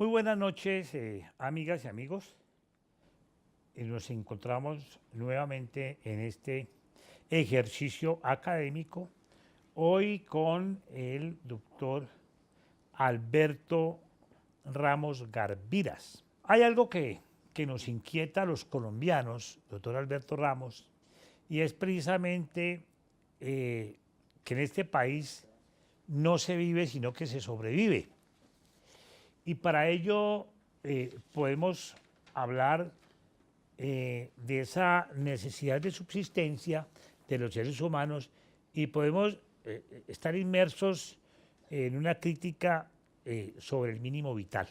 Muy buenas noches, amigas y amigos. Nos encontramos nuevamente en este ejercicio académico, hoy con el doctor Alberto Ramos Garviras. Hay algo que nos inquieta a los colombianos, doctor Alberto Ramos, y es precisamente que en este país no se vive, sino que se sobrevive. Y para ello podemos hablar de esa necesidad de subsistencia de los seres humanos y podemos estar inmersos en una crítica sobre el mínimo vital,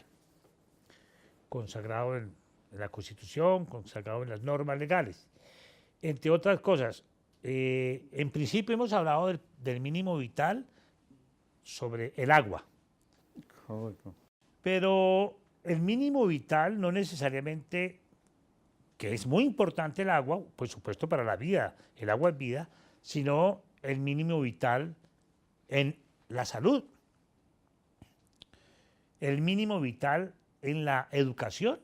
consagrado en la Constitución, consagrado en las normas legales. Entre otras cosas, en principio hemos hablado del mínimo vital sobre el agua. Correcto. Pero el mínimo vital no necesariamente, que es muy importante el agua, por supuesto para la vida, el agua es vida, sino el mínimo vital en la salud, el mínimo vital en la educación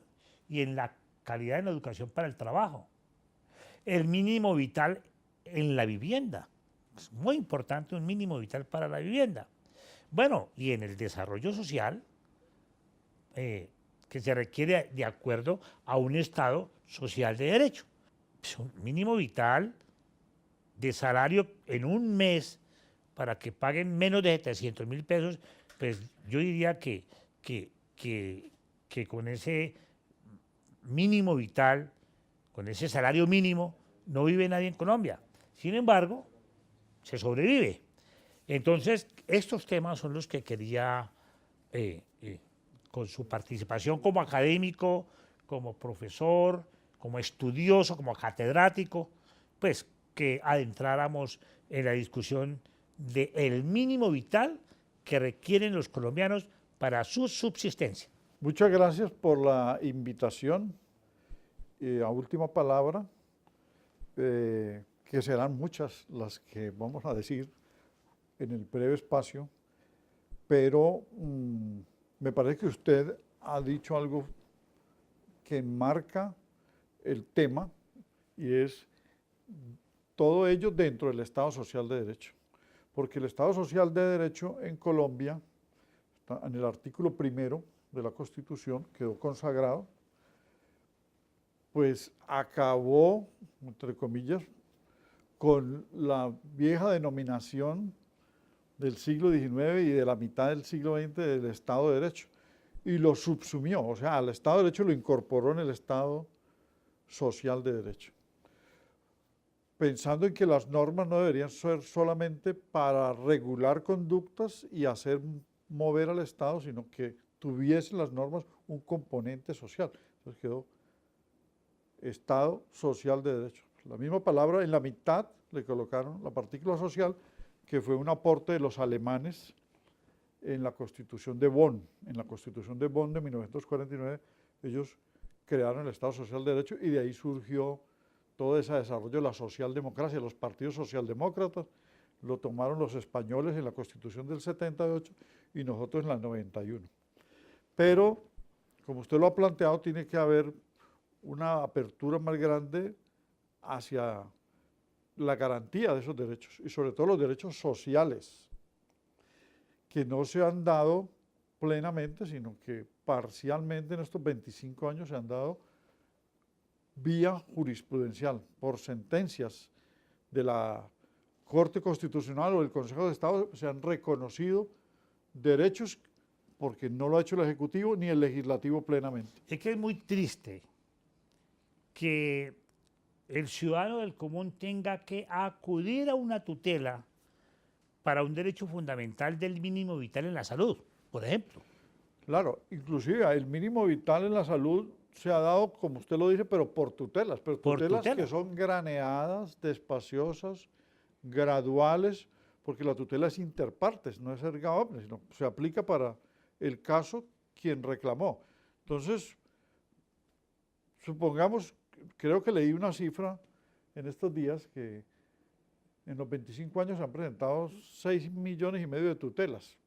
y en la calidad de la educación para el trabajo, el mínimo vital en la vivienda. Es muy importante un mínimo vital para la vivienda. Bueno, y en el desarrollo social, que se requiere de acuerdo a un Estado social de derecho. Es un mínimo vital de salario en un mes para que paguen menos de 700.000 pesos, pues yo diría que con ese mínimo vital, con ese salario mínimo, no vive nadie en Colombia. Sin embargo, se sobrevive. Entonces, estos temas son los que quería con su participación como académico, como profesor, como estudioso, como catedrático, pues que adentráramos en la discusión del mínimo vital que requieren los colombianos para su subsistencia. Muchas gracias por la invitación. A última palabra, que serán muchas las que vamos a decir en el breve espacio, pero me parece que usted ha dicho algo que enmarca el tema y es todo ello dentro del Estado Social de Derecho. Porque el Estado Social de Derecho en Colombia, en el artículo 1 de la Constitución, quedó consagrado, pues acabó, entre comillas, con la vieja denominación del siglo XIX y de la mitad del siglo XX del Estado de Derecho, y lo subsumió, o sea, al Estado de Derecho lo incorporó en el Estado Social de Derecho, pensando en que las normas no deberían ser solamente para regular conductas y hacer mover al Estado, sino que tuviesen las normas un componente social. Entonces quedó Estado Social de Derecho. La misma palabra, en la mitad le colocaron la partícula social, que fue un aporte de los alemanes en la Constitución de Bonn. En la Constitución de Bonn de 1949, ellos crearon el Estado Social de Derecho y de ahí surgió todo ese desarrollo de la socialdemocracia. Los partidos socialdemócratas lo tomaron los españoles en la Constitución del 78 y nosotros en la 91. Pero, como usted lo ha planteado, tiene que haber una apertura más grande hacia la garantía de esos derechos y sobre todo los derechos sociales, que no se han dado plenamente, sino que parcialmente en estos 25 años se han dado vía jurisprudencial, por sentencias de la Corte Constitucional o del Consejo de Estado, se han reconocido derechos porque no lo ha hecho el Ejecutivo ni el Legislativo plenamente. Es que es muy triste que el ciudadano del común tenga que acudir a una tutela para un derecho fundamental del mínimo vital en la salud, por ejemplo. Claro, inclusive el mínimo vital en la salud se ha dado, como usted lo dice, pero por tutelas que son graneadas, despaciosas, graduales, porque la tutela es interpartes, no es erga omnes, sino se aplica para el caso quien reclamó. Entonces, supongamos, creo que leí una cifra en estos días que en los 25 años se han presentado 6,5 millones de tutelas.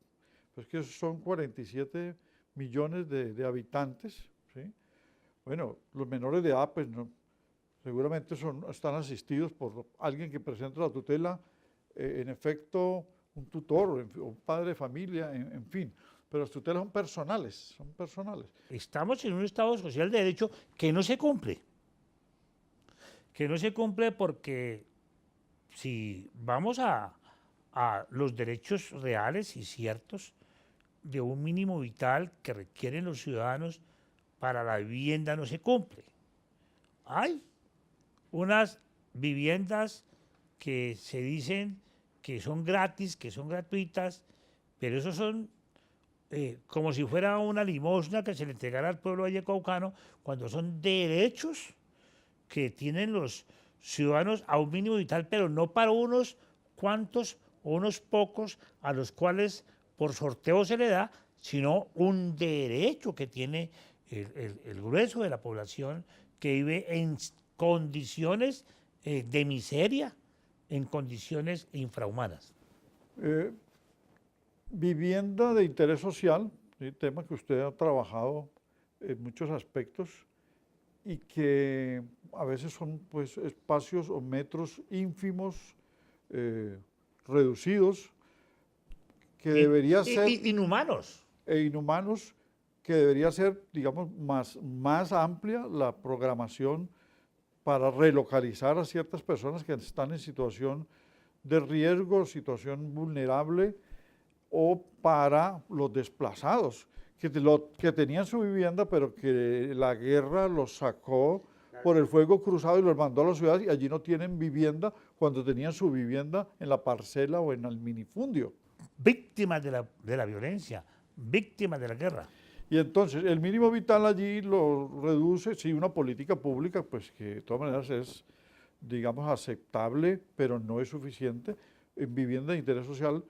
Pues que son 47 millones de habitantes, ¿sí? Bueno, los menores de edad, pues seguramente están asistidos por alguien que presente la tutela, en efecto, un tutor o un padre de familia, en fin. Pero las tutelas son personales, son personales. Estamos en un Estado social de derecho que no se cumple. Que no se cumple porque si vamos a los derechos reales y ciertos de un mínimo vital que requieren los ciudadanos para la vivienda no se cumple. Hay unas viviendas que se dicen que son gratis, que son gratuitas, pero esos son como si fuera una limosna que se le entregara al pueblo vallecaucano, cuando son derechos que tienen los ciudadanos a un mínimo vital, pero no para unos cuantos o unos pocos a los cuales por sorteo se le da, sino un derecho que tiene el grueso de la población que vive en condiciones de miseria, en condiciones infrahumanas. Vivienda de interés social, ¿sí? Tema que usted ha trabajado en muchos aspectos y que a veces son pues espacios o metros ínfimos, reducidos, que debería ser... Inhumanos. Inhumanos, que debería ser, digamos, más amplia la programación para relocalizar a ciertas personas que están en situación de riesgo, situación vulnerable, o para los desplazados, que tenían su vivienda, pero que la guerra los sacó por el fuego cruzado y los mandó a las ciudades y allí no tienen vivienda cuando tenían su vivienda en la parcela o en el minifundio. Víctimas de la violencia, víctimas de la guerra. Y entonces el mínimo vital allí lo reduce, sí, una política pública, pues que de todas maneras es, digamos, aceptable, pero no es suficiente. En vivienda de interés social,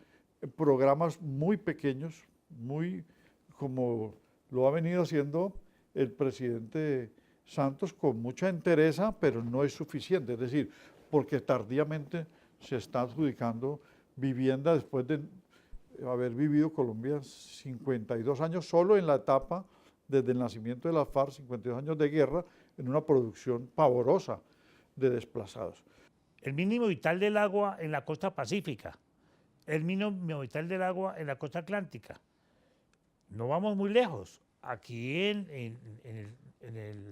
programas muy pequeños, muy como lo ha venido haciendo el presidente Santos con mucha entereza, pero no es suficiente, es decir, porque tardíamente se está adjudicando vivienda después de haber vivido Colombia 52 años solo en la etapa desde el nacimiento de la FARC, 52 años de guerra, en una producción pavorosa de desplazados. El mínimo vital del agua en la costa pacífica, el mínimo vital del agua en la costa atlántica. No vamos muy lejos. Aquí en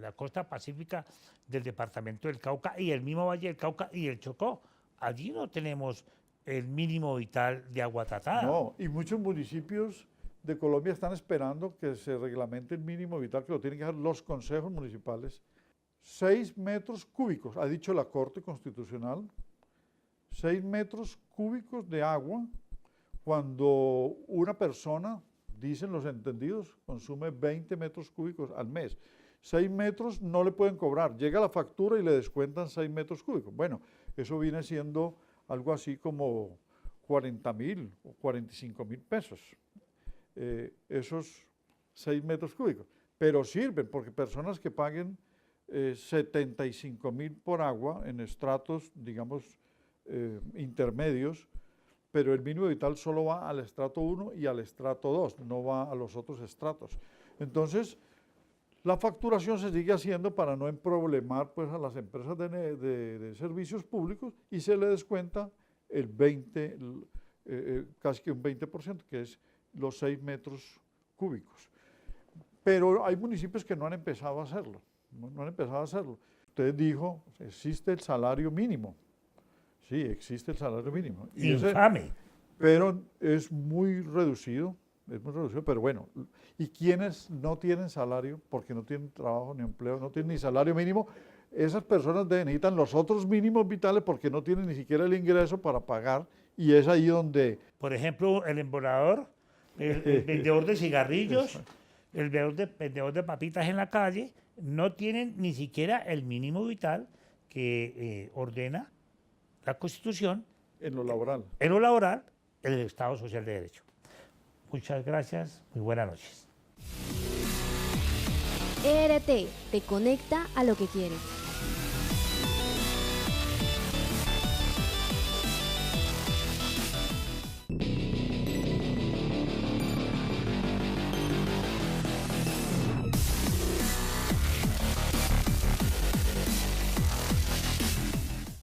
la costa pacífica del departamento del Cauca y el mismo Valle del Cauca y el Chocó, allí no tenemos el mínimo vital de agua tratada. No, y muchos municipios de Colombia están esperando que se reglamente el mínimo vital, que lo tienen que hacer los consejos municipales. 6 metros cúbicos, ha dicho la Corte Constitucional, 6 metros cúbicos de agua cuando una persona, dicen los entendidos, consume 20 metros cúbicos al mes. 6 metros no le pueden cobrar, llega la factura y le descuentan 6 metros cúbicos. Bueno, eso viene siendo algo así como 40.000 o 45.000 pesos, esos 6 metros cúbicos. Pero sirven porque personas que paguen 75.000 por agua en estratos, digamos, intermedios, pero el mínimo vital solo va al estrato 1 y al estrato 2, no va a los otros estratos. Entonces, la facturación se sigue haciendo para no emproblemar pues, a las empresas de servicios públicos y se le descuenta el 20, casi que un 20%, que es los 6 metros cúbicos. Pero hay municipios que no han empezado a hacerlo, no han empezado a hacerlo. Usted dijo, existe el salario mínimo. Sí, existe el salario mínimo. Y infame. Pero es muy reducido, pero bueno. ¿Y quienes no tienen salario, porque no tienen trabajo ni empleo, no tienen ni salario mínimo? Esas personas necesitan los otros mínimos vitales porque no tienen ni siquiera el ingreso para pagar, y es ahí donde... Por ejemplo, el embolador, el vendedor de cigarrillos, el vendedor de papitas en la calle, no tienen ni siquiera el mínimo vital que ordena la Constitución. En lo laboral. En lo laboral, en el Estado Social de Derecho. Muchas gracias, muy buenas noches. ERT te conecta a lo que quieres.